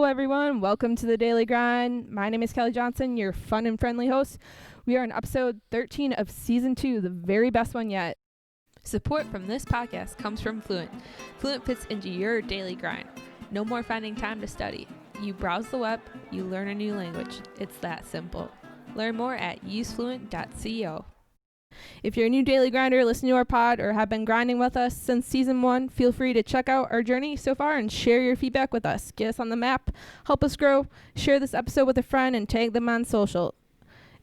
everyone. Welcome to the Daily Grind. My name is Kelly Johnson, your fun and friendly host. We are on episode 13 of season 2, the very best one yet. Support from this podcast comes from Fluent. Fluent fits into your daily grind. No more finding time to study. You browse the web, you learn a new language. It's that simple. Learn more at usefluent.co. If you're a new daily grinder, listen to our pod, or have been grinding with us since season 1, feel free to check out our journey so far and share your feedback with us. Get us on the map, help us grow, share this episode with a friend, and tag them on social.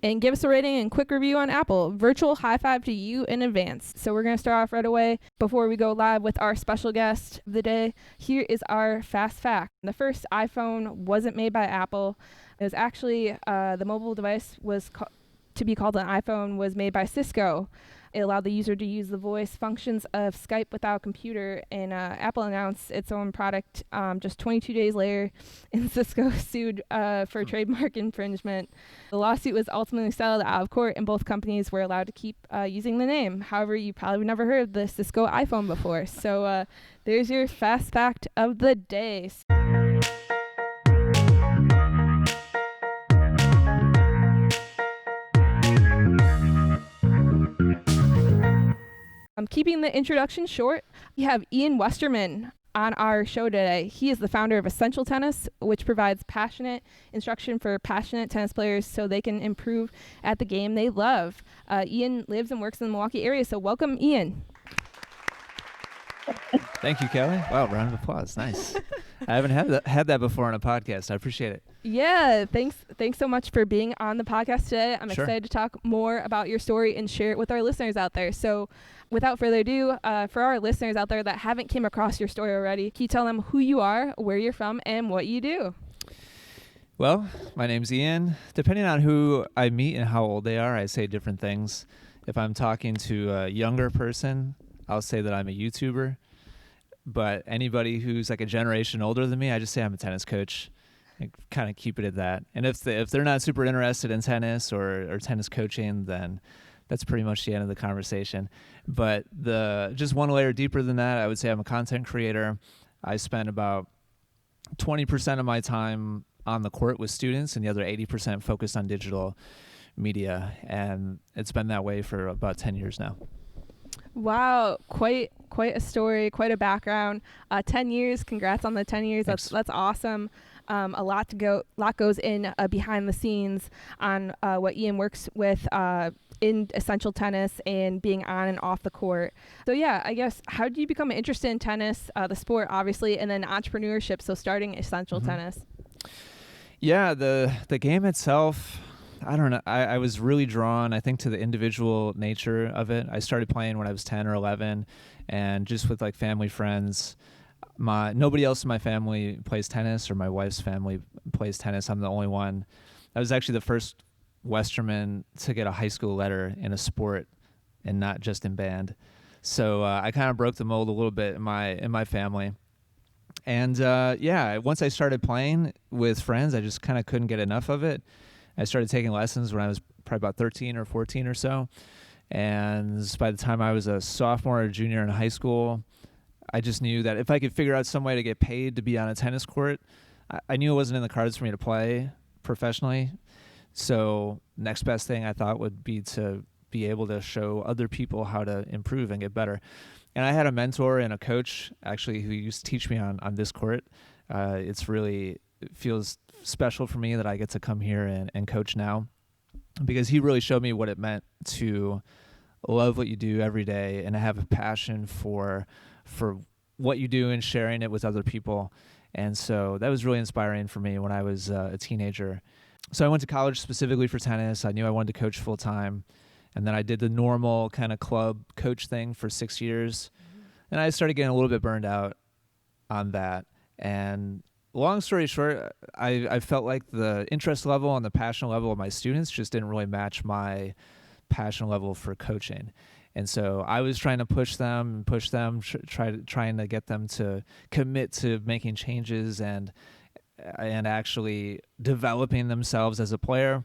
And give us a rating and quick review on Apple. Virtual high five to you in advance. So we're going to start off right away before we go live with our special guest of the day. Here is our fast fact. The first iPhone wasn't made by Apple. It was actually the mobile device was to be called an iPhone was made by Cisco. It allowed the user to use the voice functions of Skype without a computer, and Apple announced its own product just 22 days later, and Cisco sued for trademark infringement. The lawsuit was ultimately settled out of court, and both companies were allowed to keep using the name. However, you probably never heard of the Cisco iPhone before. So there's your fast fact of the day. I'm keeping the introduction short. We have Ian Westermann on our show today. He is the founder of Essential Tennis, which provides passionate instruction for passionate tennis players so they can improve at the game they love. Ian lives and works in the Milwaukee area, so welcome, Ian. Thank you, Kelly. Wow, round of applause. Nice. I haven't had that before on a podcast. I appreciate it. Yeah, thanks so much for being on the podcast today. I'm Sure. excited to talk more about your story and share it with our listeners out there. So without further ado, for our listeners out there that haven't came across your story already, can you tell them who you are, where you're from, and what you do? Well, my name's Ian. Depending on who I meet and how old they are, I say different things. If I'm talking to a younger person, I'll say that I'm a YouTuber. But anybody who's like a generation older than me, I just say I'm a tennis coach. I kind of keep it at that. And if they're not super interested in tennis or tennis coaching, then that's pretty much the end of the conversation. But just one layer deeper than that, I would say I'm a content creator. I spend about 20% of my time on the court with students and the other 80% focused on digital media. And it's been that way for about 10 years now. Wow, quite a story, quite a background. 10 years, congrats on the 10 years. Thanks. That's awesome. A lot goes in behind the scenes on what Ian works with in Essential Tennis and being on and off the court. So yeah, I guess, how did you become interested in tennis, the sport obviously, and then entrepreneurship, so starting Essential Tennis? Yeah, the game itself, I don't know. I was really drawn, I think, to the individual nature of it. I started playing when I was 10 or 11, and just with like family friends. Nobody else in my family plays tennis, or my wife's family plays tennis. I'm the only one. I was actually the first Westermann to get a high school letter in a sport, and not just in band. So I kind of broke the mold a little bit in my family. And once I started playing with friends, I just kind of couldn't get enough of it. I started taking lessons when I was probably about 13 or 14 or so. And by the time I was a sophomore or junior in high school, I just knew that if I could figure out some way to get paid to be on a tennis court, I knew it wasn't in the cards for me to play professionally. So next best thing I thought would be to be able to show other people how to improve and get better. And I had a mentor and a coach, actually, who used to teach me on this court. It feels special for me that I get to come here and coach now, because he really showed me what it meant to love what you do every day and to have a passion for what you do and sharing it with other people. And so that was really inspiring for me when I was a teenager. So I went to college specifically for tennis. I knew I wanted to coach full time. And then I did the normal kind of club coach thing for 6 years. And I started getting a little bit burned out on that. And long story short, I felt like the interest level and the passion level of my students just didn't really match my passion level for coaching. And so I was trying to push them, trying to get them to commit to making changes and actually developing themselves as a player.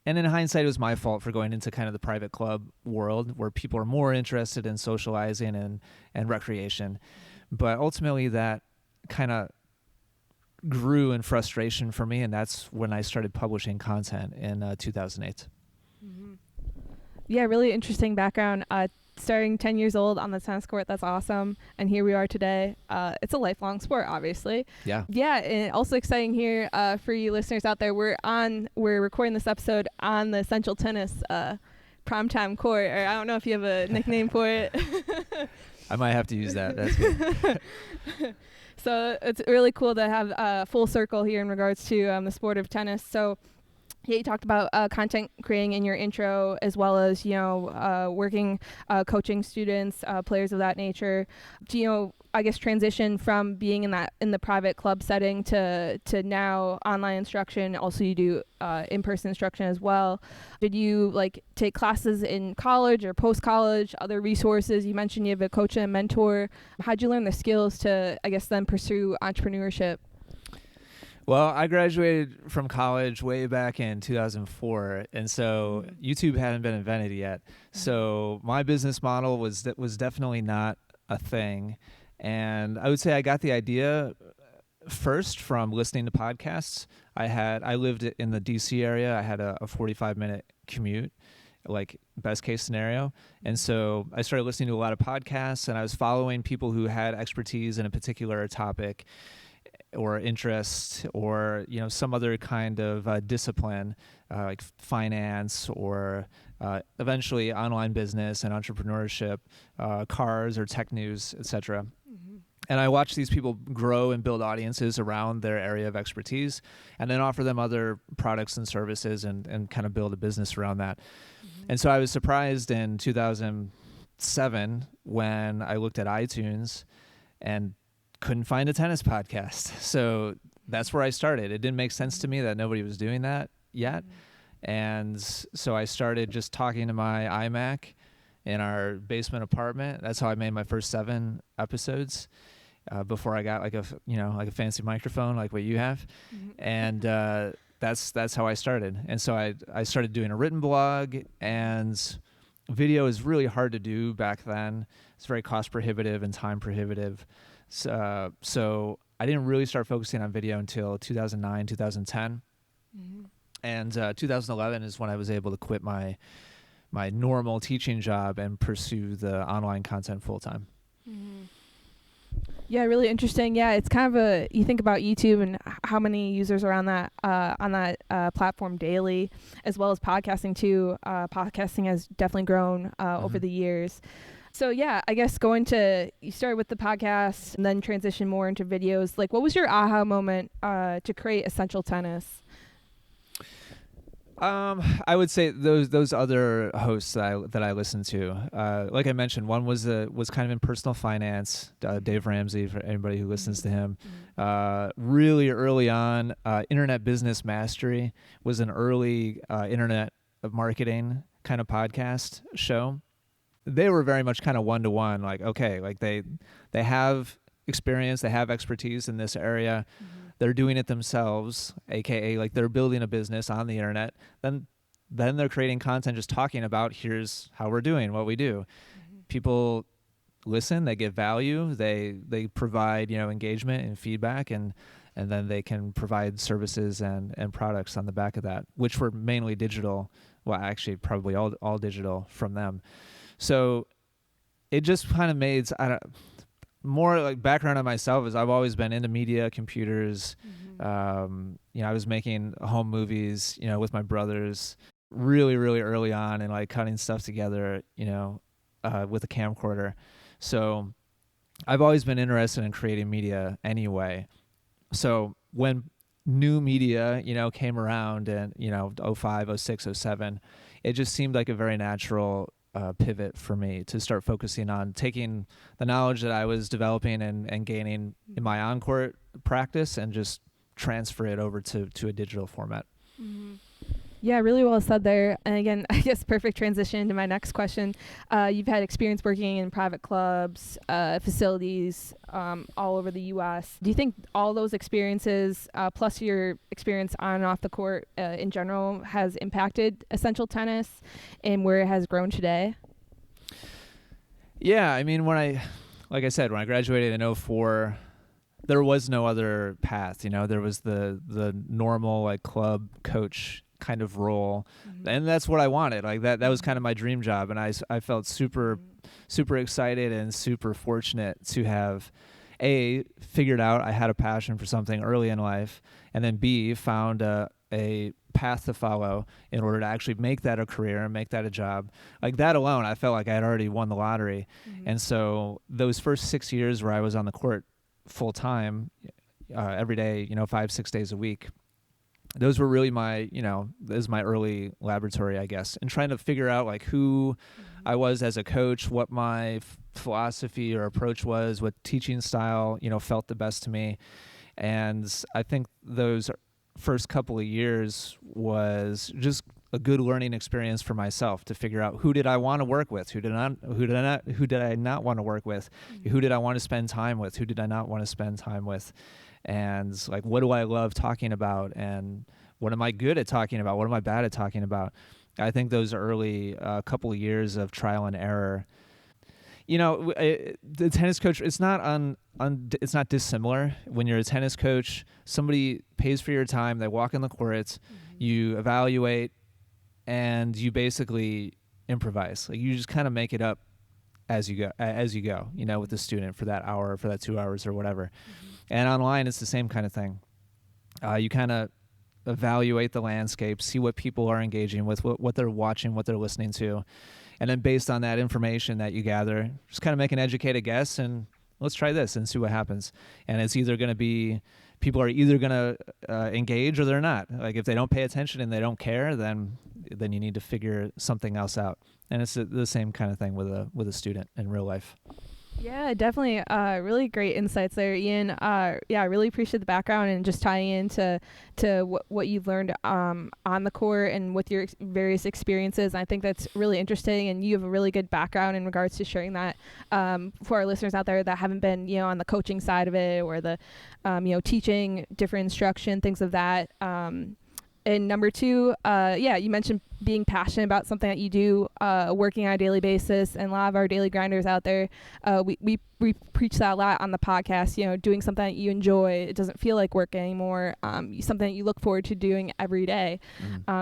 And in hindsight, it was my fault for going into kind of the private club world where people are more interested in socializing and recreation. But ultimately, that kind of grew in frustration for me, and that's when I started publishing content in 2008. Yeah, really interesting background. Starting 10 years old on the tennis court, that's awesome. And here we are today. It's a lifelong sport, obviously. Yeah. Yeah, and also exciting here for you listeners out there. We're recording this episode on the Essential Tennis primetime court, or I don't know if you have a nickname for it. I might have to use that. That's good. So it's really cool to have a full circle here in regards to the sport of tennis. So yeah, you talked about content creating in your intro, as well as, working, coaching students, players of that nature. Do you I guess transition from being in the private club setting to now online instruction? Also, you do in-person instruction as well. Did you take classes in college or post-college? Other resources? You mentioned you have a coach and a mentor. How'd you learn the skills to, I guess, then pursue entrepreneurship? Well, I graduated from college way back in 2004, and so YouTube hadn't been invented yet. So my business model was definitely not a thing, and I would say I got the idea first from listening to podcasts. I lived in the DC area. I had a 45-minute commute, like best case scenario. And so I started listening to a lot of podcasts, and I was following people who had expertise in a particular topic or interest, or some other kind of discipline, like finance, or eventually online business and entrepreneurship, cars or tech news, etc. And I watched these people grow and build audiences around their area of expertise, and then offer them other products and services, and kind of build a business around that. And so I was surprised in 2007 when I looked at iTunes and couldn't find a tennis podcast. So that's where I started. It didn't make sense to me that nobody was doing that yet. And so I started just talking to my iMac in our basement apartment. That's how I made my first 7 episodes, before I got like a fancy microphone like what you have. And that's how I started. And so I started doing a written blog, and video is really hard to do back then. It's very cost prohibitive and time prohibitive. So I didn't really start focusing on video until 2009, 2010. And 2011 is when I was able to quit my normal teaching job and pursue the online content full time. Yeah, really interesting. Yeah, it's kind of you think about YouTube and how many users are on that platform daily, as well as podcasting too. Podcasting has definitely grown over the years. So yeah, I guess you started with the podcast and then transition more into videos. What was your aha moment to create Essential Tennis? I would say those other hosts that I listened to. Like I mentioned, one was kind of in personal finance. Dave Ramsey, for anybody who listens to him. Really early on, Internet Business Mastery was an early internet marketing kind of podcast show. They were very much kind of one-to-one, they have experience, they have expertise in this area. They're doing it themselves, aka they're building a business on the internet. Then they're creating content just talking about, here's how we're doing what we do. People listen, they get value, they provide engagement and feedback, and then they can provide services and products on the back of that, which were mainly digital. Well, actually probably all digital from them. So it just kind of made more background on myself is I've always been into media, computers. I was making home movies, with my brothers really, really early on, and cutting stuff together, with a camcorder. So I've always been interested in creating media anyway. So when new media, came around and, 05, 06, 07, it just seemed like a very natural pivot for me to start focusing on taking the knowledge that I was developing and gaining in my on-court practice and just transfer it over to a digital format. Yeah, really well said there. And again, I guess perfect transition to my next question. You've had experience working in private clubs, facilities all over the U.S. Do you think all those experiences, plus your experience on and off the court in general, has impacted Essential Tennis and where it has grown today? Yeah, I mean, like I said, when I graduated in 04, there was no other path. There was the normal like club coach kind of role, and that's what I wanted. Like that was kind of my dream job, and I felt super excited and super fortunate to have figured out I had a passion for something early in life, and then B, found a path to follow in order to actually make that a career and make that a job. Like that alone, I felt like I had already won the lottery. And so those first 6 years where I was on the court full time, every day, 5-6 days a week, those were really my early laboratory, I guess, and trying to figure out like who I was as a coach, what my philosophy or approach was, what teaching style, felt the best to me. And I think those first couple of years was just a good learning experience for myself to figure out who did I want to work with, who did I not want to work with, who did I want to spend time with, who did I not want to spend time with, and like what do I love talking about, and what am I good at talking about, what am I bad at talking about. I think those early couple of years of trial and error, the tennis coach, it's not it's not dissimilar. When you're a tennis coach, somebody pays for your time, they walk in the courts, you evaluate, and you basically improvise. Like you just kind of make it up as you go, with the student for that hour, for that 2 hours or whatever. And online, it's the same kind of thing. You kind of evaluate the landscape, see what people are engaging with, what they're watching, what they're listening to. And then based on that information that you gather, just kind of make an educated guess and let's try this and see what happens. And it's either going to be, people are either going to engage or they're not. Like if they don't pay attention and they don't care, then you need to figure something else out. And it's the same kind of thing with a student in real life. Yeah, definitely. Really great insights there, Ian. I really appreciate the background and just tying into what you've learned on the court and with your various experiences. I think that's really interesting, and you have a really good background in regards to sharing that for our listeners out there that haven't been, on the coaching side of it or the, teaching, different instruction, things of that. And number two, you mentioned being passionate about something that you do, working on a daily basis. And a lot of our daily grinders out there, we preach that a lot on the podcast, doing something that you enjoy. It doesn't feel like work anymore. Something that you look forward to doing every day.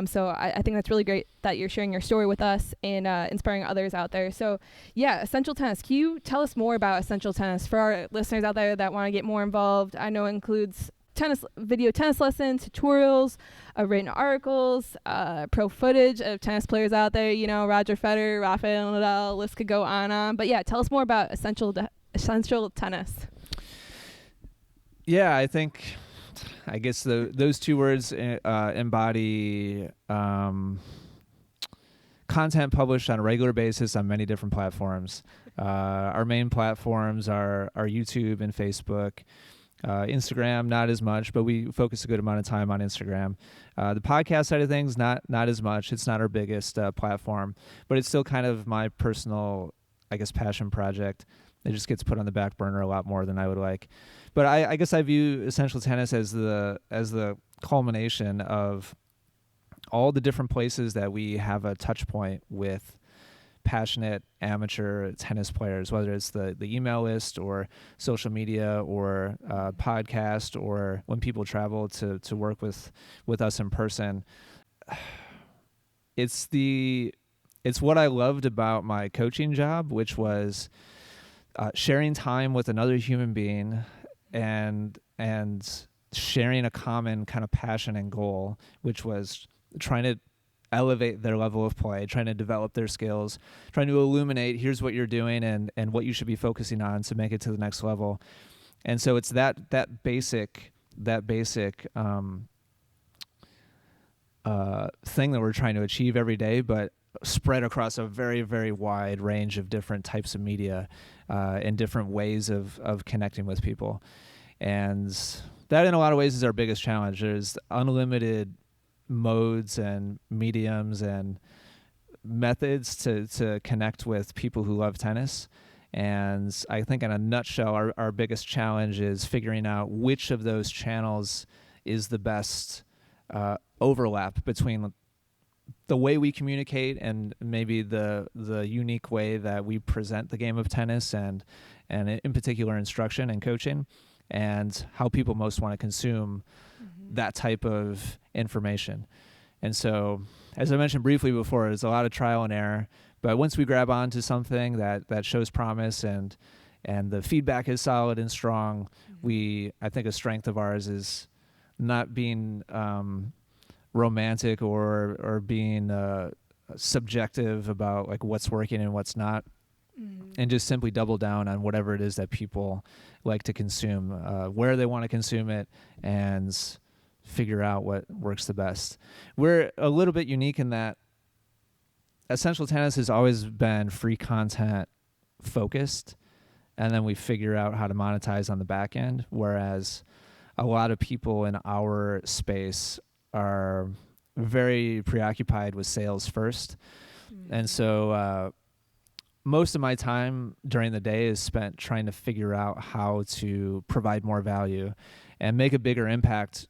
So I think that's really great that you're sharing your story with us and inspiring others out there. So Essential Tennis. Can you tell us more about Essential Tennis for our listeners out there that want to get more involved? I know it includes video tennis lessons, tutorials, written articles, pro footage of tennis players out there, Roger Federer, Rafael Nadal, list could go on. But tell us more about Essential Tennis. Yeah, I guess those two words embody content published on a regular basis on many different platforms. Our main platforms are YouTube and Facebook. Instagram, not as much, but we focus a good amount of time on Instagram. The podcast side of things, not as much. It's not our biggest platform, but it's still kind of my personal, I guess, passion project. It just gets put on the back burner a lot more than I would like. But I guess I view Essential Tennis as the culmination of all the different places that we have a touch point with passionate amateur tennis players, whether it's the email list or social media or podcast, or when people travel to work with us in person. It's what I loved about my coaching job, which was sharing time with another human being and sharing a common kind of passion and goal, which was trying to elevate their level of play, trying to develop their skills, trying to illuminate here's what you're doing and what you should be focusing on to make it to the next level. And so it's that basic thing that we're trying to achieve every day, but spread across a very, very wide range of different types of media and different ways of connecting with people. And that in a lot of ways is our biggest challenge. There's unlimited modes and mediums and methods to connect with people who love tennis. And I think in a nutshell, our biggest challenge is figuring out which of those channels is the best overlap between the way we communicate and maybe the unique way that we present the game of tennis and in particular instruction and coaching, and how people most want to consume that type of information. And so, as I mentioned briefly before, there's a lot of trial and error. But once we grab onto something that shows promise and the feedback is solid and strong, I think a strength of ours is not being romantic or being subjective about like what's working and what's not, and just simply double down on whatever it is that people like to consume, where they want to consume it, and figure out what works the best. We're a little bit unique in that Essential Tennis has always been free content focused, and then we figure out how to monetize on the back end, whereas a lot of people in our space are very preoccupied with sales first. And so most of my time during the day is spent trying to figure out how to provide more value and make a bigger impact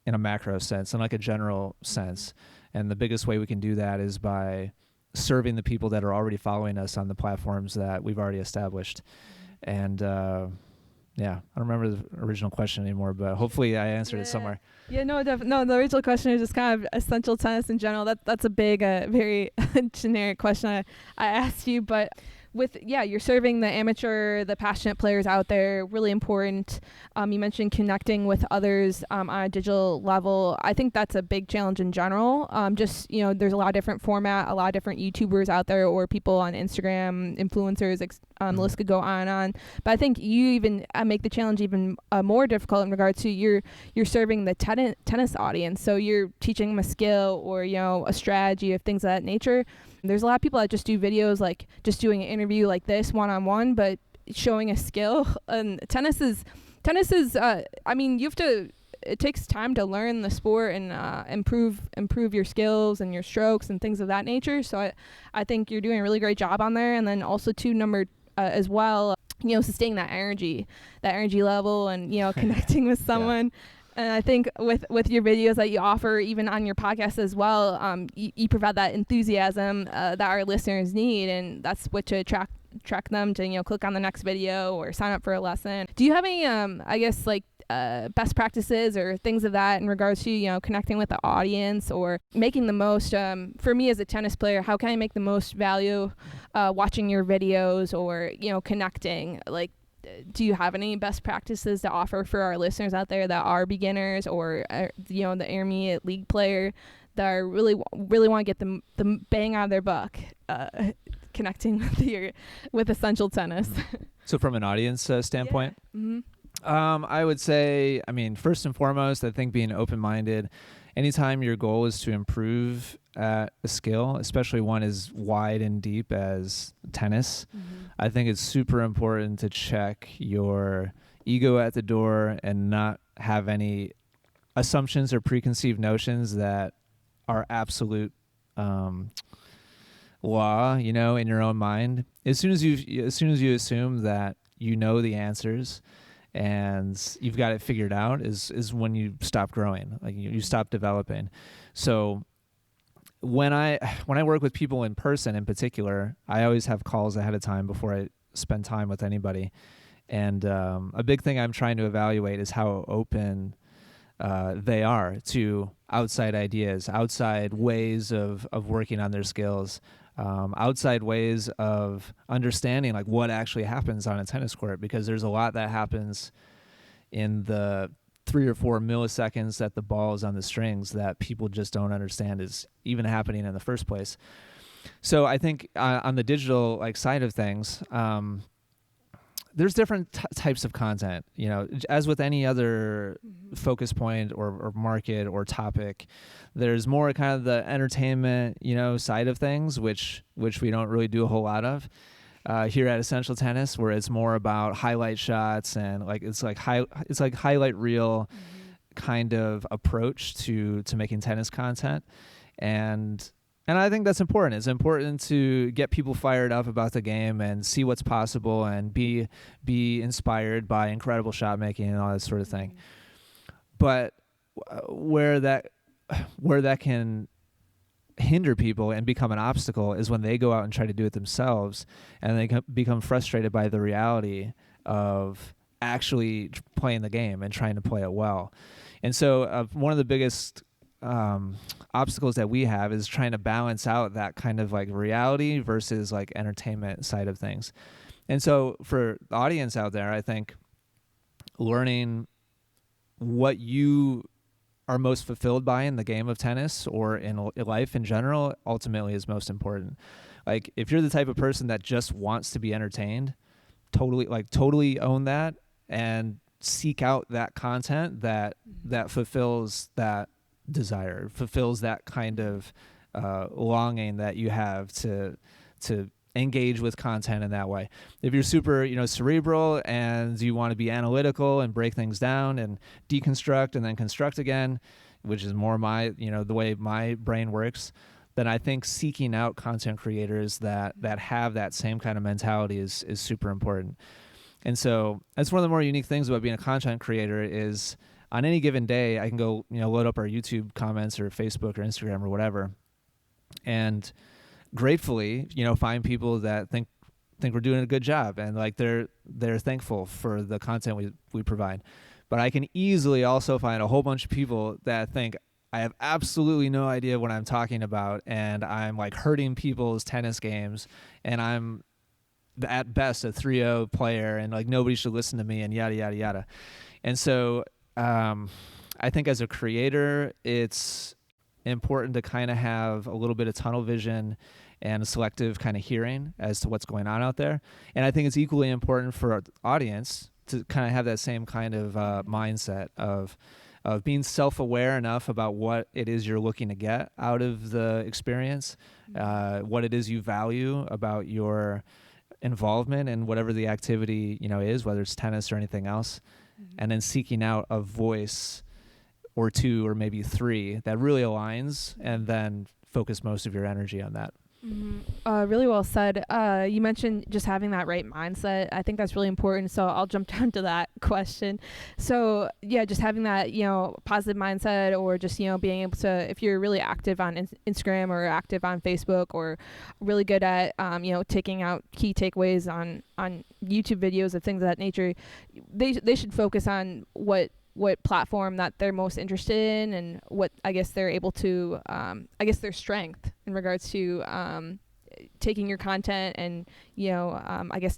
in a macro sense and like a general sense. And the biggest way we can do that is by serving the people that are already following us on the platforms that we've already established. And yeah, I don't remember the original question anymore, but hopefully I answered it somewhere. Yeah, no, no. The original question is just kind of Essential Tennis in general. That's a big, very generic question I asked you, but you're serving the amateur, the passionate players out there. Really important. You mentioned connecting with others on a digital level. I think that's a big challenge in general. There's a lot of different format, a lot of different YouTubers out there, or people on Instagram, influencers. The list could go on and on. But I think you even make the challenge even more difficult in regard to you're serving the tennis audience. So you're teaching them a skill or a strategy of things of that nature. There's a lot of people that just do videos like just doing an interview like this one-on-one, but showing a skill. And tennis is you have to, it takes time to learn the sport and improve your skills and your strokes and things of that nature. So I think you're doing a really great job on there. And then also number as well, sustaining that energy level and, connecting with someone. Yeah. And I think with your videos that you offer, even on your podcast as well, you provide that enthusiasm that our listeners need, and that's what to attract them to click on the next video or sign up for a lesson. Do you have any best practices or things of that in regards to connecting with the audience or making the most? For me as a tennis player, how can I make the most value watching your videos or connecting? Like, do you have any best practices to offer for our listeners out there that are beginners or the intermediate league player that are really want to get the bang out of their buck connecting with Essential Tennis? So from an audience standpoint, yeah. I would say, first and foremost, I think being open-minded. Anytime your goal is to improve at a skill, especially one as wide and deep as tennis, I think it's super important to check your ego at the door and not have any assumptions or preconceived notions that are absolute law, in your own mind. As soon as you assume that the answers and you've got it figured out is when you stop growing, like you stop developing. So when I work with people in person in particular, I always have calls ahead of time before I spend time with anybody. And a big thing I'm trying to evaluate is how open they are to outside ideas, outside ways of working on their skills, outside ways of understanding like what actually happens on a tennis court, because there's a lot that happens in the 3 or 4 milliseconds that the ball is on the strings that people just don't understand is even happening in the first place. So I think on the digital side of things, there's different types of content, as with any other focus point or market or topic. There's more kind of the entertainment, side of things, which we don't really do a whole lot of here at Essential Tennis, where it's more about highlight shots and it's like highlight reel kind of approach to making tennis content. And I think that's important. It's important to get people fired up about the game and see what's possible and be inspired by incredible shot making and all that sort of thing. But where that can hinder people and become an obstacle is when they go out and try to do it themselves, and they become frustrated by the reality of actually playing the game and trying to play it well. And so one of the biggest obstacles that we have is trying to balance out that kind of like reality versus like entertainment side of things. And so for the audience out there, I think learning what you are most fulfilled by in the game of tennis or in life in general ultimately is most important. Like if you're the type of person that just wants to be entertained, totally own that and seek out that content that fulfills that desire, fulfills that kind of longing that you have to engage with content in that way. If you're super, cerebral and you want to be analytical and break things down and deconstruct and then construct again, which is more the way my brain works, then I think seeking out content creators that have that same kind of mentality is super important. And so that's one of the more unique things about being a content creator is on any given day, I can go, load up our YouTube comments or Facebook or Instagram or whatever, and gratefully, find people that think we're doing a good job and like they're thankful for the content we provide. But I can easily also find a whole bunch of people that think I have absolutely no idea what I'm talking about and I'm like hurting people's tennis games and I'm at best a 3-0 player and like nobody should listen to me and yada yada yada. And so I think as a creator it's important to kind of have a little bit of tunnel vision and a selective kind of hearing as to what's going on out there. And I think it's equally important for our audience to kind of have that same kind of mindset of being self-aware enough about what it is you're looking to get out of the experience, what it is you value about your involvement in whatever the activity is, whether it's tennis or anything else, and then seeking out a voice or two or maybe three that really aligns and then focus most of your energy on that. Really well said. You mentioned just having that right mindset. I think that's really important. So I'll jump down to that question. So yeah, just having that, positive mindset or just, being able to, if you're really active on Instagram or active on Facebook or really good at, taking out key takeaways on YouTube videos of things of that nature, they should focus on what platform that they're most interested in and what I guess they're able to their strength in regards to taking your content and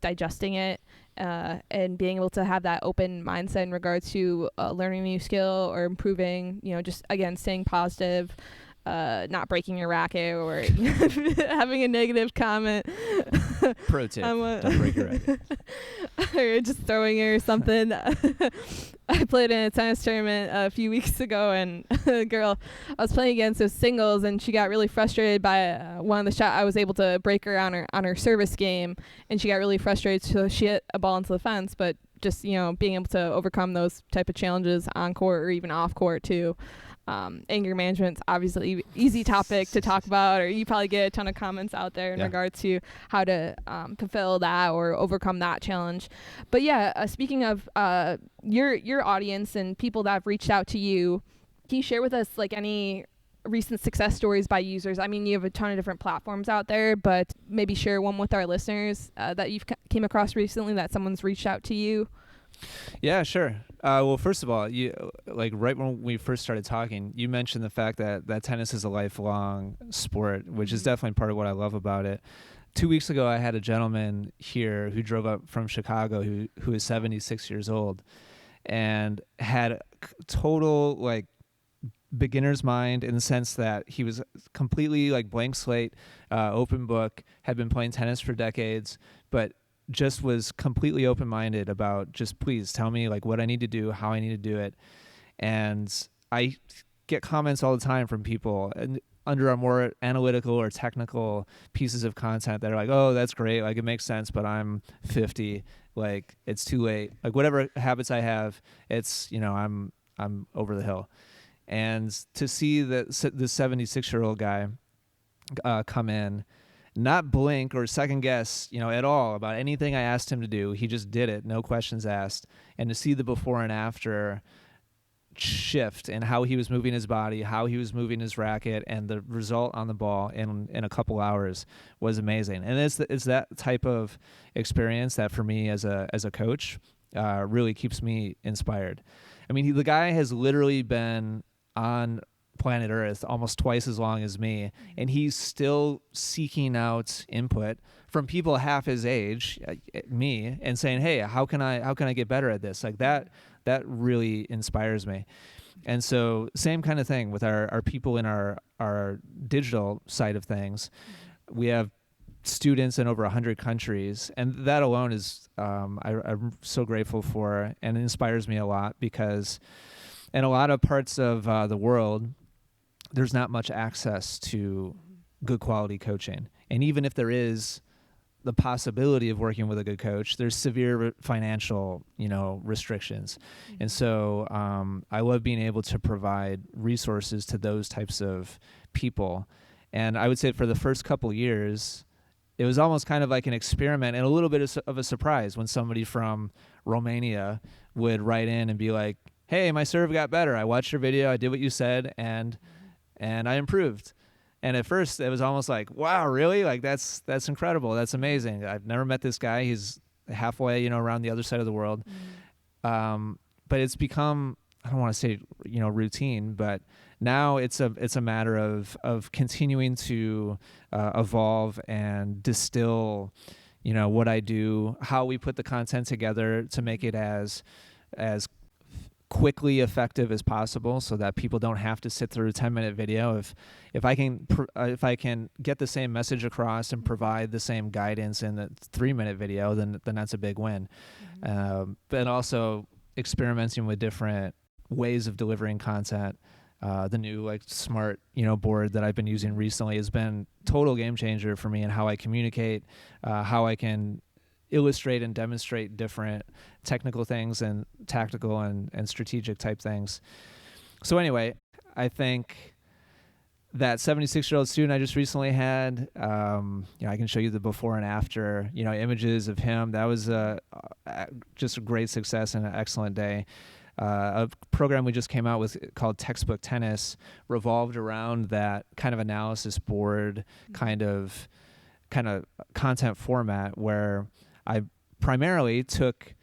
digesting it and being able to have that open mindset in regards to learning a new skill or improving, just again staying positive, not breaking your racket or having a negative comment. Pro tip, don't break your racket. Or just throwing it or something. I played in a tennis tournament a few weeks ago, and a girl I was playing against was singles, and she got really frustrated by one of the shots. I was able to break her on her service game, and she got really frustrated, so she hit a ball into the fence. But just being able to overcome those type of challenges on court or even off court too. Anger management's obviously easy topic to talk about, or you probably get a ton of comments out there in regards to how to fulfill that or overcome that challenge. But yeah, speaking of your audience and people that have reached out to you, can you share with us like any recent success stories by users? I mean, you have a ton of different platforms out there, but maybe share one with our listeners that you've came across recently that someone's reached out to you. Yeah, sure. Well, first of all, you right when we first started talking, you mentioned the fact that tennis is a lifelong sport, which is definitely part of what I love about it. 2 weeks ago, I had a gentleman here who drove up from Chicago who is 76 years old and had a total like beginner's mind in the sense that he was completely like blank slate, open book, had been playing tennis for decades, but just was completely open-minded about just please tell me like what I need to do, how I need to do it. And I get comments all the time from people and under our more analytical or technical pieces of content that are like, oh, that's great, like it makes sense, but I'm 50, like it's too late, like whatever habits I have, it's I'm over the hill. And to see that the 76-year-old guy come in, not blink or second guess, at all about anything I asked him to do. He just did it, no questions asked. And to see the before and after shift in how he was moving his body, how he was moving his racket, and the result on the ball in a couple hours was amazing. And it's that type of experience that for me as a coach really keeps me inspired. I mean, the guy has literally been on planet Earth almost twice as long as me, and he's still seeking out input from people half his age, me, and saying, "Hey, how can I get better at this?" Like that really inspires me. And so same kind of thing with our people in our digital side of things. We have students in over 100 countries, and that alone is I'm so grateful for, and it inspires me a lot, because in a lot of parts of the world, there's not much access to good quality coaching. And even if there is the possibility of working with a good coach, there's severe financial, restrictions. And so I love being able to provide resources to those types of people. And I would say for the first couple years, it was almost kind of like an experiment and a little bit of a surprise when somebody from Romania would write in and be like, "Hey, my serve got better. I watched your video. I did what you said, and I improved." And at first, it was almost like, "Wow, really? Like that's incredible. That's amazing. I've never met this guy. He's halfway, around the other side of the world." But it's become, I don't want to say, routine, but now it's a matter of continuing to evolve and distill, what I do, how we put the content together to make it as quickly effective as possible, so that people don't have to sit through a 10-minute video. If I can get the same message across and provide the same guidance in the 3-minute video, then that's a big win. But also experimenting with different ways of delivering content. The new smart board that I've been using recently has been total game changer for me in how I communicate, how I can illustrate and demonstrate different technical things and tactical and strategic type things. So anyway, I think that 76-year-old student I just recently had, I can show you the before and after, images of him. That was just a great success and an excellent day. A program we just came out with called Textbook Tennis revolved around that kind of analysis board kind of content format, where I primarily took,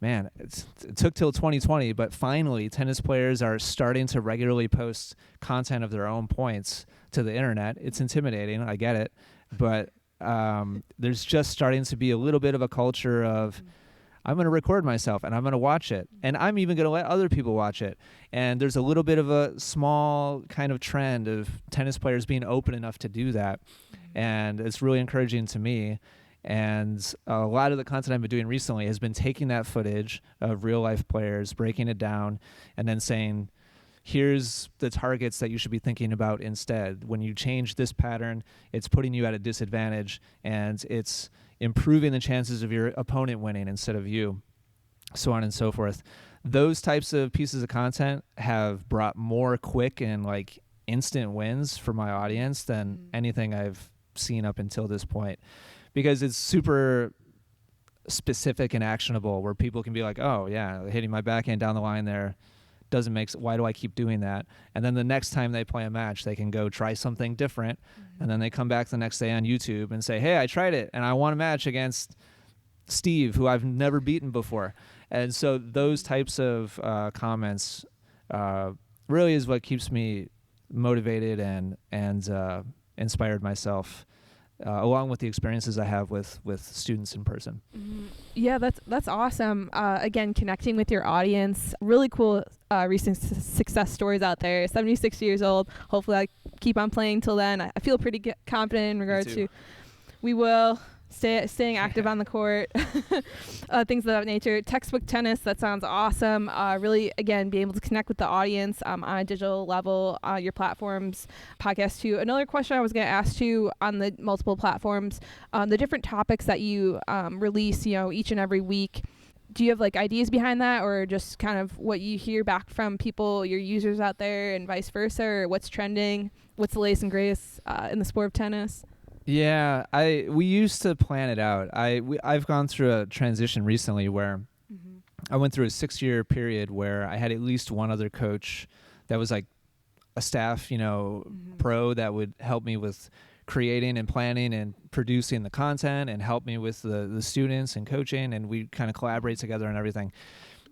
it took till 2020, but finally tennis players are starting to regularly post content of their own points to the internet. It's intimidating, I get it, but there's just starting to be a little bit of a culture of, I'm going to record myself and I'm going to watch it, and I'm even going to let other people watch it. And there's a little bit of a small kind of trend of tennis players being open enough to do that. And it's really encouraging to me. And a lot of the content I've been doing recently has been taking that footage of real life players, breaking it down, and then saying, here's the targets that you should be thinking about instead. When you change this pattern, it's putting you at a disadvantage, and it's improving the chances of your opponent winning instead of you, so on and so forth. Those types of pieces of content have brought more quick and instant wins for my audience than anything I've seen up until this point, because it's super specific and actionable, where people can be like, "Oh yeah, hitting my backhand down the line there doesn't make why do I keep doing that?" And then the next time they play a match, they can go try something different, and then they come back the next day on YouTube and say, "Hey, I tried it and I won a match against Steve, who I've never beaten before." And so those types of comments really is what keeps me motivated and inspired myself, along with the experiences I have with students in person. Yeah, that's awesome. Again, connecting with your audience. Really cool recent success stories out there. 76 years old. Hopefully I keep on playing till then. I feel pretty confident in regards to we will staying active on the court, things of that nature. Textbook tennis, that sounds awesome. Really, again, being able to connect with the audience on a digital level, your platforms, podcast too. Another question I was going to ask you on the multiple platforms, the different topics that you release, each and every week. Do you have ideas behind that, or just kind of what you hear back from people, your users out there, and vice versa, or what's trending? What's the latest and greatest in the sport of tennis? Yeah, we used to plan it out. I've gone through a transition recently where I went through a 6-year period where I had at least one other coach that was a staff, pro that would help me with creating and planning and producing the content and help me with the students and coaching, and we kind of collaborate together on everything.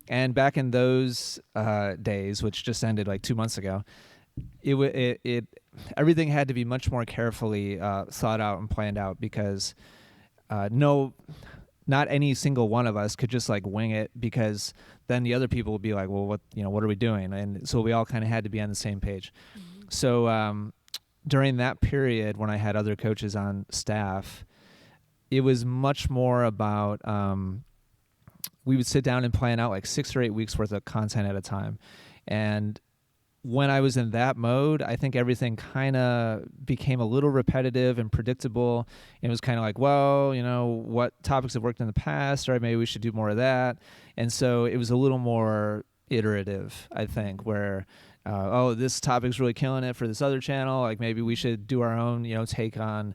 And back in those days, which just ended like 2 months ago, it everything had to be much more carefully thought out and planned out, because not any single one of us could just like wing it, because then the other people would be like, well, what are we doing? And so we all kind of had to be on the same page. So during that period when I had other coaches on staff, it was much more about we would sit down and plan out like 6 or 8 weeks worth of content at a time. And when I was in that mode, I think everything kind of became a little repetitive and predictable. It was kind of like, well, what topics have worked in the past, or maybe we should do more of that. And so it was a little more iterative, I think, where, this topic's really killing it for this other channel. Like maybe we should do our own, take on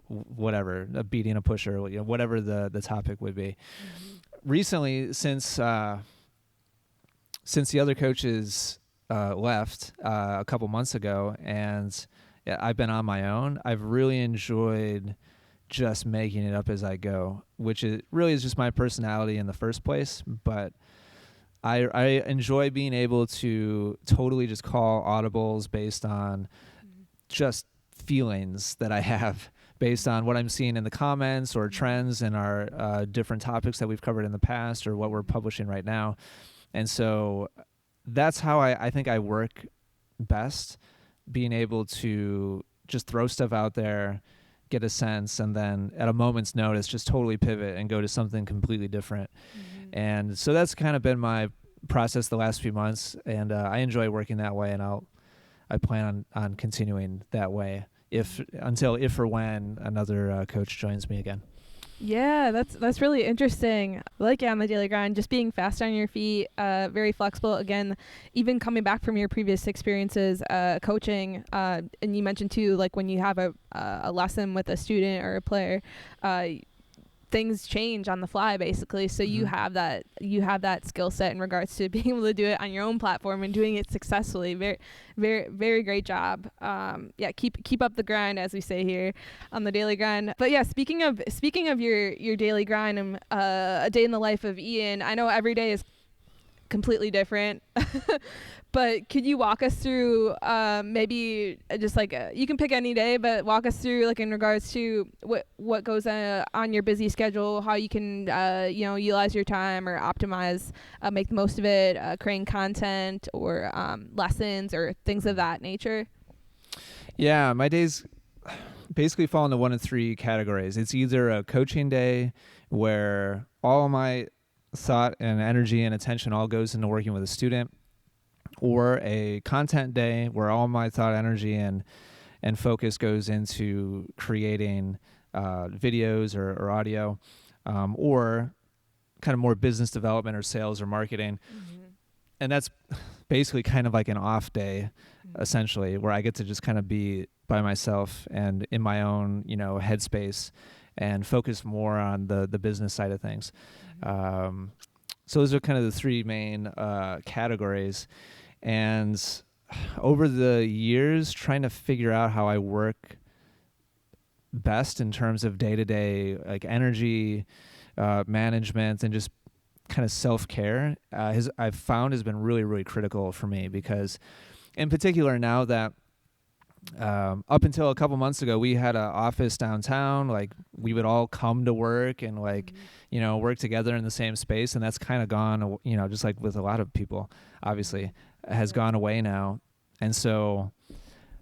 whatever, beating a pusher, whatever the topic would be. Recently, since the other coaches left a couple months ago, and I've been on my own, I've really enjoyed just making it up as I go, which really is just my personality in the first place. But I enjoy being able to totally just call audibles based on just feelings that I have, based on what I'm seeing in the comments or trends in our different topics that we've covered in the past or what we're publishing right now. And so that's how I think I work best, being able to just throw stuff out there, get a sense, and then at a moment's notice just totally pivot and go to something completely different. And so that's kind of been my process the last few months, and I enjoy working that way, and I plan on continuing that way if or when another coach joins me again. Yeah, that's really interesting. Like on the daily grind, just being fast on your feet, very flexible. Again, even coming back from your previous experiences coaching, and you mentioned too, like when you have a lesson with a student or a player, things change on the fly basically. So you have that skill set in regards to being able to do it on your own platform and doing it successfully. Very, very, very great job. Keep up the grind, as we say here on the daily grind. But yeah, speaking of your daily grind and a day in the life of Ian, I know every day is completely different, but could you walk us through maybe just like you can pick any day, but walk us through like in regards to what goes on your busy schedule, how you can utilize your time or optimize, make the most of it, creating content or lessons or things of that nature. Yeah, my days basically fall into one of 3 categories. It's either a coaching day where all my thought and energy and attention all goes into working with a student, or a content day where all my thought, energy, and focus goes into creating videos or audio, or kind of more business development or sales or marketing. And that's basically kind of like an off day, essentially, where I get to just kind of be by myself and in my own, headspace and focus more on the business side of things. So those are kind of the 3 main categories. And over the years, trying to figure out how I work best in terms of day-to-day like energy management and just kind of self-care, I've found has been really, really critical for me, because in particular now that up until a couple months ago, we had an office downtown. Like we would all come to work and work together in the same space, and that's kind of gone. Just like with a lot of people, obviously, has gone away now. And so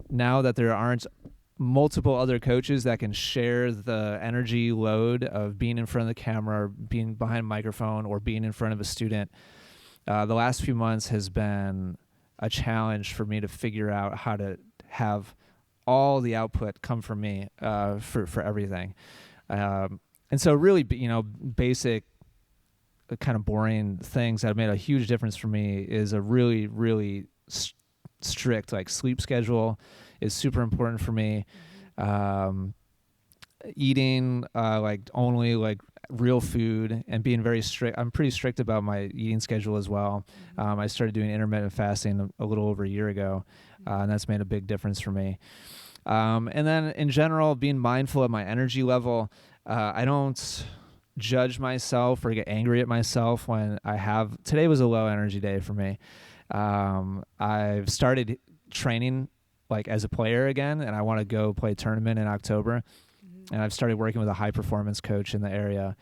now that there aren't multiple other coaches that can share the energy load of being in front of the camera, or being behind a microphone, or being in front of a student, the last few months has been a challenge for me to figure out how to have all the output come from me for everything. And so really, basic kind of boring things that have made a huge difference for me is a really, really strict like sleep schedule is super important for me. eating like only like real food and being very strict. I'm pretty strict about my eating schedule as well. I started doing intermittent fasting a little over a year ago, and that's made a big difference for me. And then in general, being mindful of my energy level. I don't judge myself or get angry at myself when today was a low energy day for me. I've started training like as a player again, and I want to go play a tournament in October. And I've started working with a high performance coach in the area,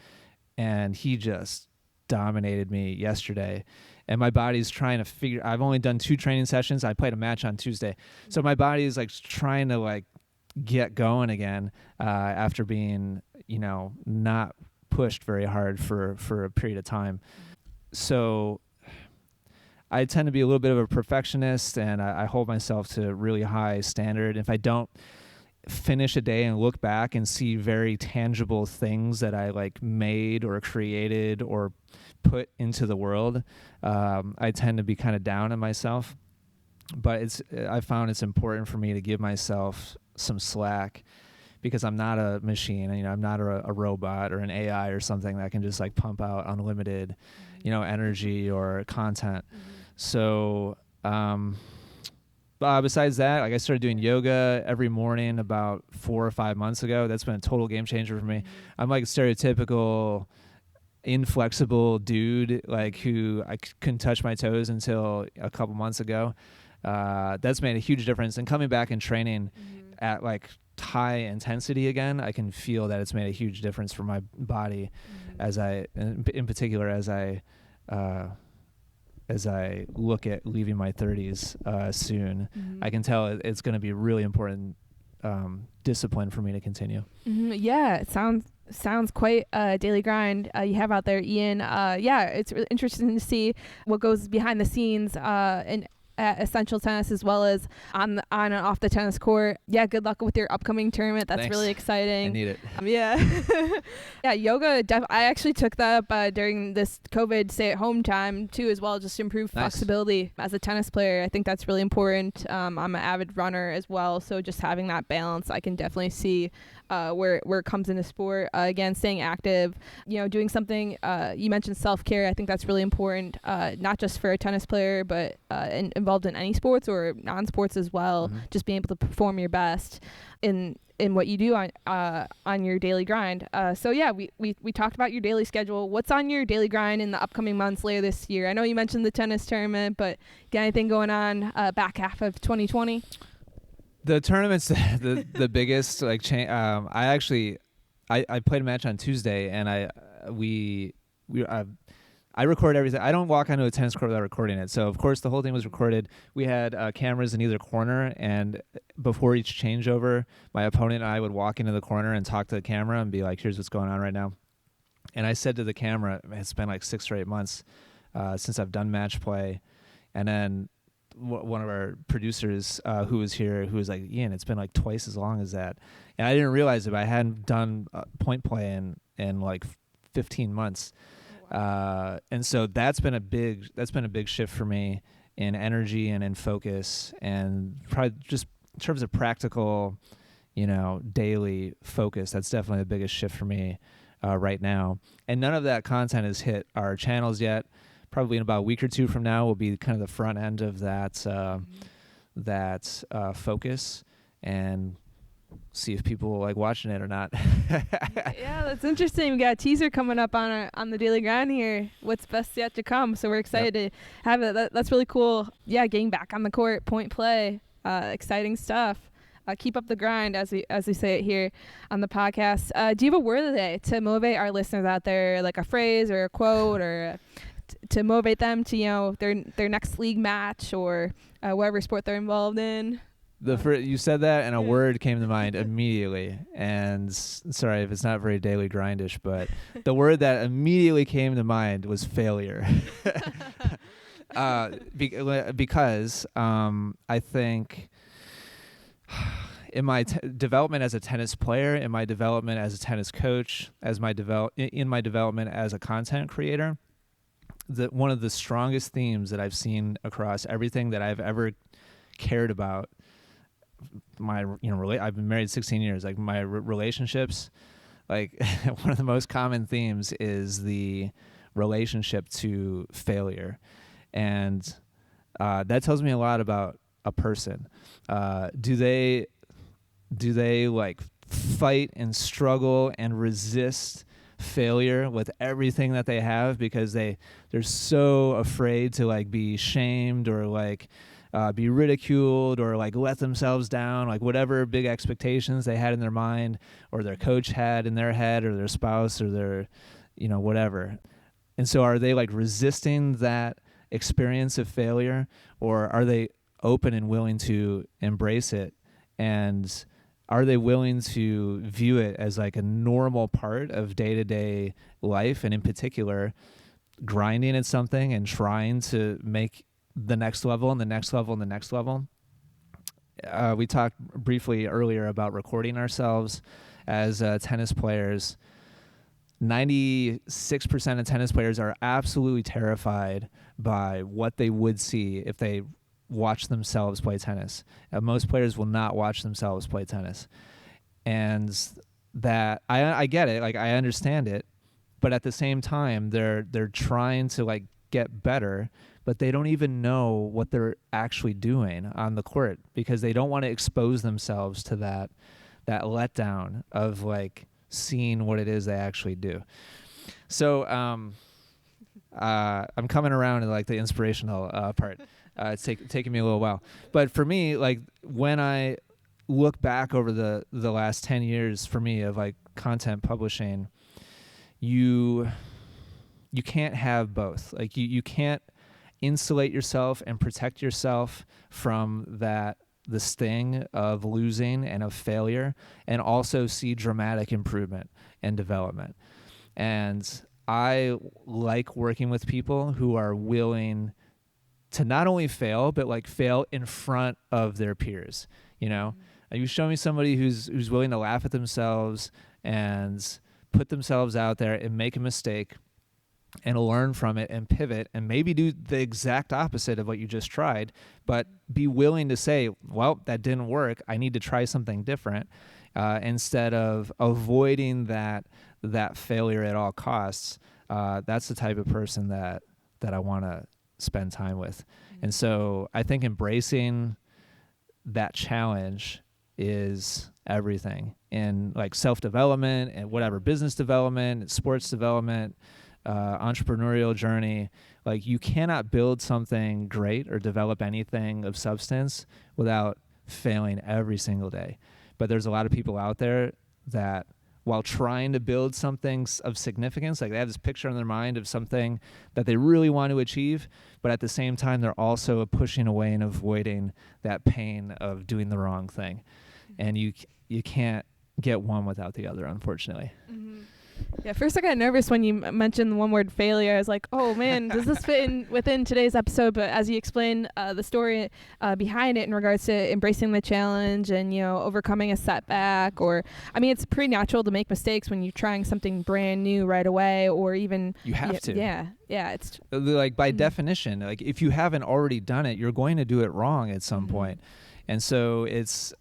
and he just dominated me yesterday. And my body's trying to figure, I've only done 2 training sessions. I played a match on Tuesday. So my body is like trying to like get going again, after being, not pushed very hard for a period of time. So I tend to be a little bit of a perfectionist, and I hold myself to a really high standard. If I don't finish a day and look back and see very tangible things that I like made or created or put into the world, I tend to be kind of down on myself. But I found it's important for me to give myself some slack, because I'm not a machine. I'm not a robot or an AI or something that can just like pump out unlimited, energy or content. So, besides that, like I started doing yoga every morning about 4 or 5 months ago. That's been a total game changer for me. I'm like a stereotypical inflexible dude, like who I couldn't touch my toes until a couple months ago. That's made a huge difference. And coming back and training at like high intensity again, I can feel that it's made a huge difference for my body, in particular as I look at leaving my 30s soon. I can tell it's going to be really important discipline for me to continue. Yeah, it sounds quite a daily grind you have out there, Ian. It's really interesting to see what goes behind the scenes and at Essential Tennis, as well as on and off the tennis court. Yeah, good luck with your upcoming tournament. That's Thanks. really exciting. I need it. Yeah, yoga. I actually took that up during this COVID stay-at-home time too, as well, just to improve flexibility as a tennis player. I think that's really important. I'm an avid runner as well, so just having that balance, I can definitely see where it comes into sport. Again, staying active, doing something. You mentioned self-care. I think that's really important, not just for a tennis player, but involved in any sports or non-sports as well. Just being able to perform your best in what you do on your daily grind. So yeah, we talked about your daily schedule. What's on your daily grind in the upcoming months later this year? I know you mentioned the tennis tournament, but got anything going on back half of 2020? The tournament's the biggest like change. I played a match on Tuesday, and I record everything. I don't walk onto a tennis court without recording it. So of course the whole thing was recorded. We had cameras in either corner, and before each changeover, my opponent and I would walk into the corner and talk to the camera and be like, "Here's what's going on right now." And I said to the camera, "It's been like 6 or 8 months since I've done match play," and then one of our producers who was here, who was like, "Ian, it's been like twice as long as that." And I didn't realize it, but I hadn't done point play in like 15 months. And so that's been a big shift for me in energy and in focus, and probably just in terms of practical, daily focus. That's definitely the biggest shift for me right now. And none of that content has hit our channels yet. Probably in about a week or 2 from now will be kind of the front end of that focus, and see if people like watching it or not. Yeah, that's interesting. We got a teaser coming up on the daily grind here. What's best yet to come? So we're excited to have it. That's really cool. Yeah, getting back on the court, point play, exciting stuff. Keep up the grind, as we say it here on the podcast. Do you have a word of the day to motivate our listeners out there, like a phrase or a quote, or to motivate them to their next league match or whatever sport they're involved in? You said that, and a word came to mind immediately. And sorry if it's not very daily grindish, but the word that immediately came to mind was failure. Because I think in my development as a tennis player, in my development as a tennis coach, in my development as a content creator, one of the strongest themes that I've seen across everything that I've ever cared about my I've been married 16 years. Like my relationships, like one of the most common themes is the relationship to failure, and that tells me a lot about a person. Do they like fight and struggle and resist failure with everything that they have because they're so afraid to like be shamed or like be ridiculed or like let themselves down, like whatever big expectations they had in their mind or their coach had in their head or their spouse or their whatever. And so are they like resisting that experience of failure, or are they open and willing to embrace it? And are they willing to view it as like a normal part of day-to-day life, and in particular grinding at something and trying to make the next level and the next level and the next level? We talked briefly earlier about recording ourselves as tennis players. 96% of tennis players are absolutely terrified by what they would see if they watch themselves play tennis. Most players will not watch themselves play tennis. And that I get it, like I understand it, but at the same time they're trying to like get better, but they don't even know what they're actually doing on the court because they don't want to expose themselves to that letdown of like seeing what it is they actually do. So I'm coming around to like the inspirational part. It's taking me a little while, but for me, like when I look back over the last 10 years for me of like content publishing, you can't have both. Like you can't insulate yourself and protect yourself from the sting of losing and of failure, and also see dramatic improvement and development. And I like working with people who are willing to not only fail, but like fail in front of their peers. You show me somebody who's willing to laugh at themselves and put themselves out there and make a mistake and learn from it and pivot and maybe do the exact opposite of what you just tried, but be willing to say, well, that didn't work. I need to try something different, instead of avoiding that failure at all costs. That's the type of person that I want to spend time with. And so I think embracing that challenge is everything in like self-development and whatever, business development, sports development, entrepreneurial journey. Like you cannot build something great or develop anything of substance without failing every single day. But there's a lot of people out there that while trying to build something of significance, like they have this picture in their mind of something that they really want to achieve, but at the same time they're also pushing away and avoiding that pain of doing the wrong thing. And you can't get one without the other, unfortunately. Mm-hmm. Yeah, first I got nervous when you mentioned the one word failure. I was like, oh man, does this fit in within today's episode? But as you explained the story behind it in regards to embracing the challenge and, overcoming a setback, or, I mean, it's pretty natural to make mistakes when you're trying something brand new right away, or even... You have to. Yeah, it's... Like by definition, like if you haven't already done it, you're going to do it wrong at some point. And so it's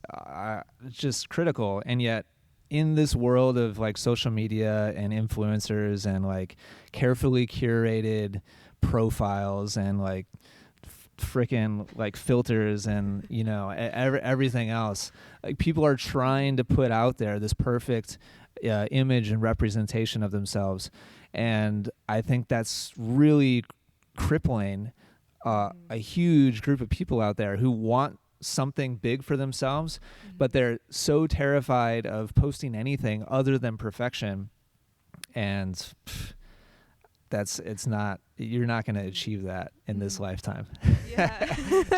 just critical. And yet, in this world of like social media and influencers and like carefully curated profiles and like freaking like filters and everything else, like people are trying to put out there this perfect image and representation of themselves, and I think that's really crippling a huge group of people out there who want something big for themselves, but they're so terrified of posting anything other than perfection, and you're not going to achieve that in this lifetime.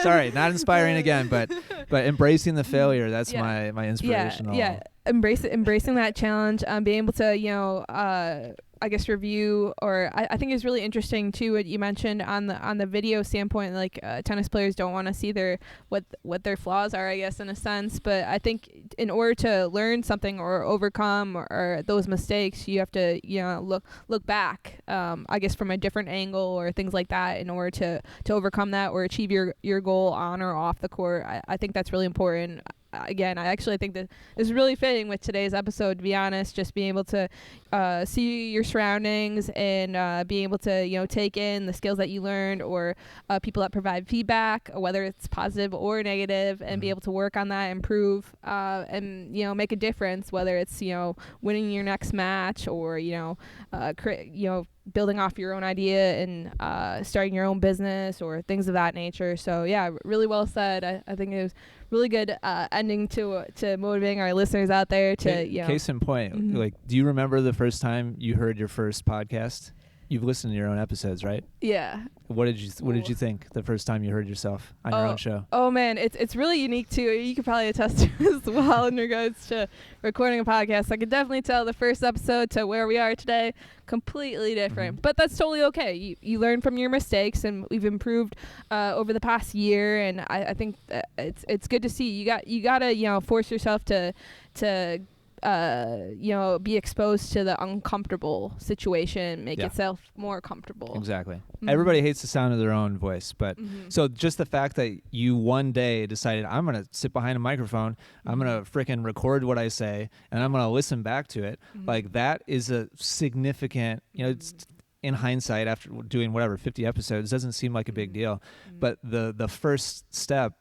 Sorry, not inspiring again, but embracing the failure, that's my inspirational. Embracing that challenge, being able to I guess review, or I think it's really interesting too what you mentioned on the video standpoint, like tennis players don't want to see what their flaws are, I guess, in a sense. But I think in order to learn something or overcome or those mistakes, you have to look back, I guess, from a different angle or things like that in order to overcome that or achieve your goal on or off the court. I think that's really important. again, I actually think that is really fitting with today's episode, to be honest, just being able to see your surroundings and being able to, take in the skills that you learned, or people that provide feedback, whether it's positive or negative, and be able to work on that, improve, and, make a difference, whether it's, winning your next match, or, building off your own idea and starting your own business or things of that nature. So yeah, really well said. I think it was really good ending to motivating our listeners out there to, Case in point, like, do you remember the first time you heard your first podcast? You've listened to your own episodes, right? Yeah. What did you think the first time you heard yourself on your own show? Oh man, it's really unique too. You could probably attest to it as well in regards to recording a podcast. I could definitely tell the first episode to where we are today, completely different. But that's totally okay. You learn from your mistakes, and we've improved over the past year. And I think that it's good to see. You gotta force yourself to be exposed to the uncomfortable situation, make yourself more comfortable. Exactly. Everybody hates the sound of their own voice, but so just the fact that you one day decided, I'm going to sit behind a microphone, I'm going to freaking record what I say, and I'm going to listen back to it, like that is a significant, it's in hindsight, after doing 50 episodes, doesn't seem like a big deal, but the first step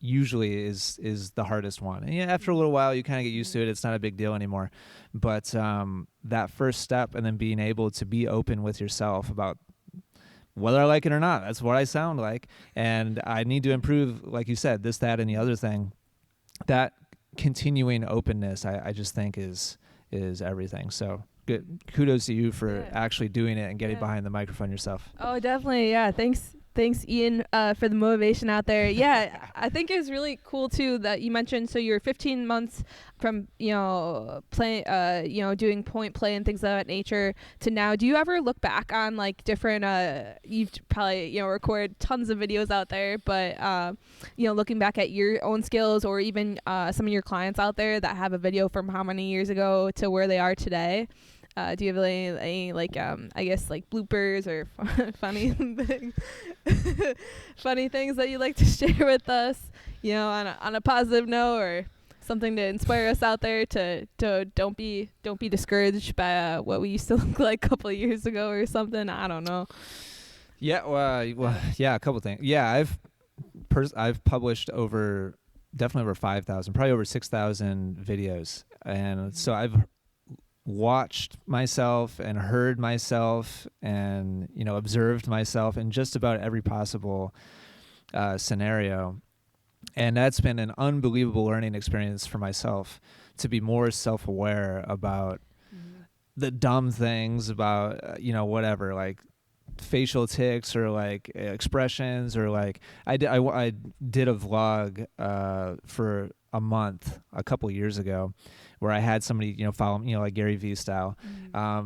usually is the hardest one. And after a little while, you kind of get used to it. It's not a big deal anymore. But that first step, and then being able to be open with yourself about whether I like it or not, that's what I sound like, and I need to improve, like you said, this, that, and the other thing. That continuing openness, I just think is everything. So good. Kudos to you for actually doing it and getting behind the microphone yourself. Oh, definitely. Yeah. Thanks, Ian, for the motivation out there. Yeah, I think it was really cool too that you mentioned. So you're 15 months from playing, doing point play and things of that nature to now. Do you ever look back on like different? You've probably recorded tons of videos out there, but looking back at your own skills, or even some of your clients out there that have a video from how many years ago to where they are today. Do you have any like I guess like bloopers or funny things, funny things that you'd like to share with us? On a positive note, or something to inspire us out there to don't be discouraged by what we used to look like a couple of years ago or something. I don't know. Yeah, a couple things. Yeah, I've published definitely over 5,000, probably over 6,000 videos, and so I've watched myself and heard myself and observed myself in just about every possible scenario, and that's been an unbelievable learning experience for myself to be more self-aware about the dumb things, about whatever, like facial tics or like expressions, or like I did a vlog for a month a couple years ago, where I had somebody follow me, like Gary Vee style,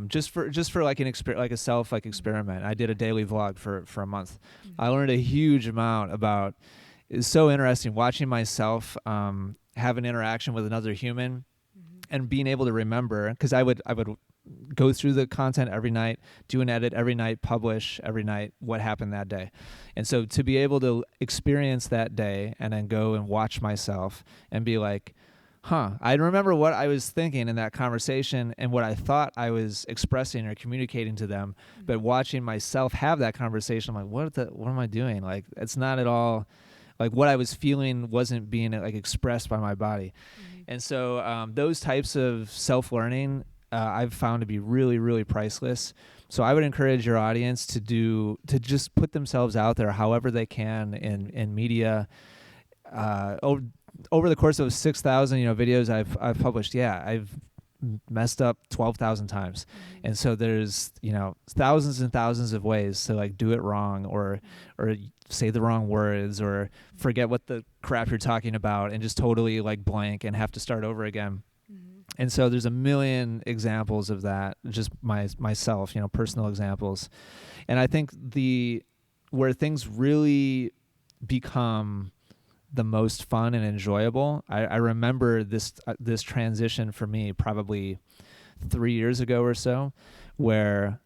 just for like like a self experiment. I did a daily vlog for a month. I learned a huge amount about. It's so interesting watching myself have an interaction with another human, and being able to remember, because I would go through the content every night, do an edit every night, publish every night what happened that day. And so to be able to experience that day and then go and watch myself and be like, I remember what I was thinking in that conversation and what I thought I was expressing or communicating to them, but watching myself have that conversation, I'm like, what am I doing? Like, it's not at all, like what I was feeling wasn't being like expressed by my body. And so those types of self-learning I've found to be really, really priceless. So I would encourage your audience to just put themselves out there however they can in media. Over the course of 6,000 videos I've published, I've messed up 12,000 times, and so there's thousands and thousands of ways to like do it wrong, or say the wrong words, or forget what the crap you're talking about and just totally like blank and have to start over again. And so there's a million examples of that, just myself, personal examples. And I think where things really become the most fun and enjoyable, I remember this transition for me probably 3 years ago or so, where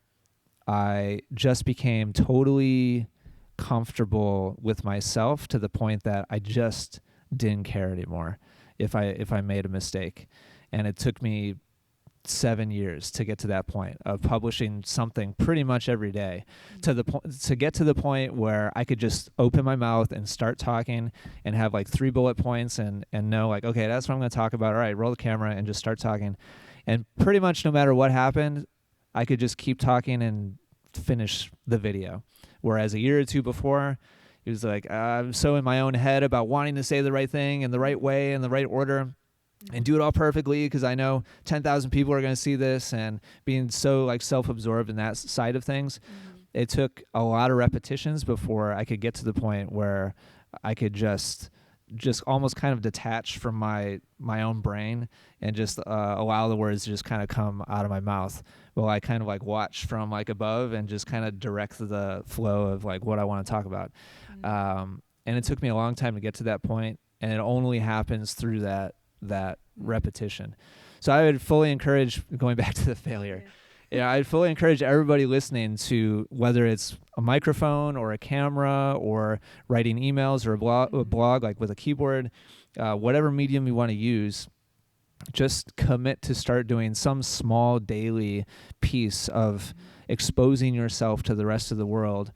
I just became totally comfortable with myself to the point that I just didn't care anymore. if I made a mistake. And it took me 7 years to get to that point of publishing something pretty much every day, to get to the point where I could just open my mouth and start talking and have like 3 bullet points and know like, okay, that's what I'm going to talk about. All right, roll the camera and just start talking. And pretty much no matter what happened, I could just keep talking and finish the video. Whereas a year or two before, it was like, I'm so in my own head about wanting to say the right thing in the right way in the right order and do it all perfectly because I know 10,000 people are going to see this, and being so like self-absorbed in that side of things. It took a lot of repetitions before I could get to the point where I could just almost kind of detach from my own brain and just allow the words to just kind of come out of my mouth while I kind of like watch from like above and just kind of direct the flow of like what I want to talk about. And it took me a long time to get to that point, and it only happens through that repetition. So I would fully encourage, going back to the failure, I'd fully encourage everybody listening to, whether it's a microphone or a camera or writing emails or a blog like with a keyboard, whatever medium you want to use, just commit to start doing some small daily piece of exposing yourself to the rest of the world,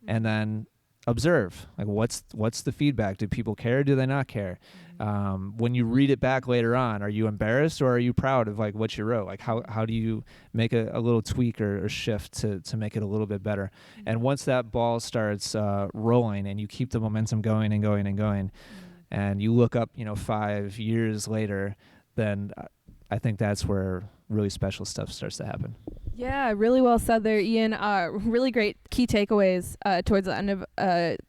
and then observe, like what's the feedback? Do people care? Do they not care? When you read it back later on, are you embarrassed or are you proud of like what you wrote? Like how do you make a little tweak or shift to make it a little bit better? And once that ball starts rolling and you keep the momentum going and going and going, and you look up 5 years later, then I think that's where really special stuff starts to happen. Yeah, really well said there, Ian. Really great key takeaways towards the end of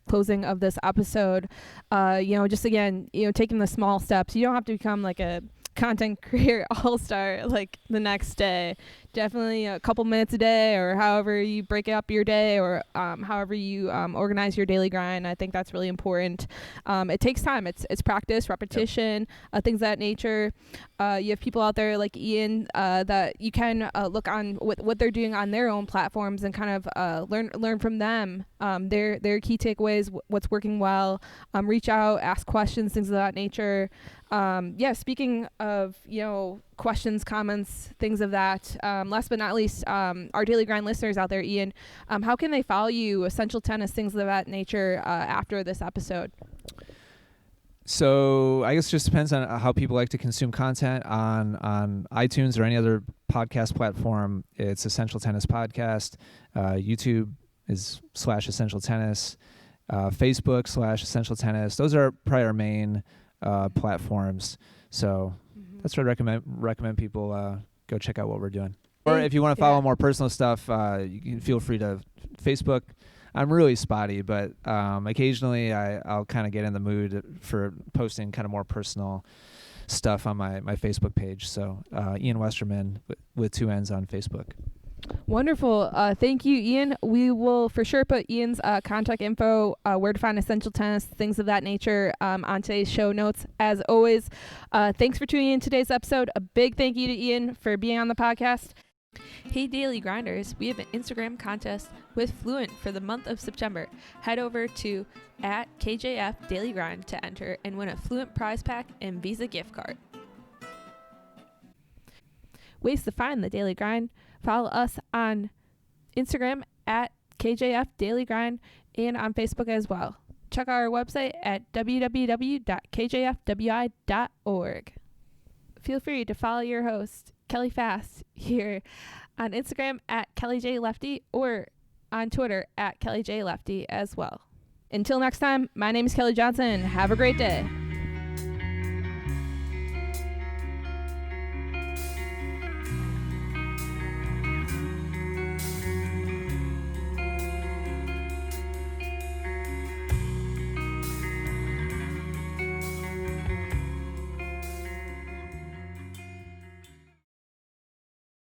closing of this episode. Just again, taking the small steps. You don't have to become like a content creator all-star like the next day. Definitely a couple minutes a day, or however you break up your day, or however you organize your daily grind. I think that's really important. It takes time. It's practice, repetition, things of that nature. You have people out there like Ian that you can look on what they're doing on their own platforms and kind of learn from them. Their key takeaways, what's working well. Reach out, ask questions, things of that nature. Speaking of questions, comments, things of that. Last but not least, our Daily Grind listeners out there, Ian, how can they follow you, Essential Tennis, things of that nature, after this episode? So I guess it just depends on how people like to consume content on iTunes or any other podcast platform. It's Essential Tennis Podcast. YouTube is /Essential Tennis. Facebook /Essential Tennis. Those are probably our main platforms. So that's what I recommend people go check out what we're doing. Or if you want to follow more personal stuff, you can feel free to Facebook. I'm really spotty, but occasionally I'll kind of get in the mood for posting kind of more personal stuff on my Facebook page. So Ian Westermann with 2 N's on Facebook. Wonderful. Thank you, Ian. We will for sure put Ian's contact info, where to find Essential Tennis, things of that nature, on today's show notes. As always, thanks for tuning in today's episode. A big thank you to Ian for being on the podcast. Hey Daily Grinders, we have an Instagram contest with Fluent for the month of September. Head over to @KJF Daily Grind to enter and win a Fluent prize pack and Visa gift card. Ways to find the Daily Grind. Follow us on Instagram @KJF Daily Grind and on Facebook as well. Check out our website at www.kjfwi.org. Feel free to follow your host, Kelly Fast, here on Instagram @KellyJLefty or on Twitter @KellyJLefty as well. Until next time, my name is Kelly Johnson. Have a great day.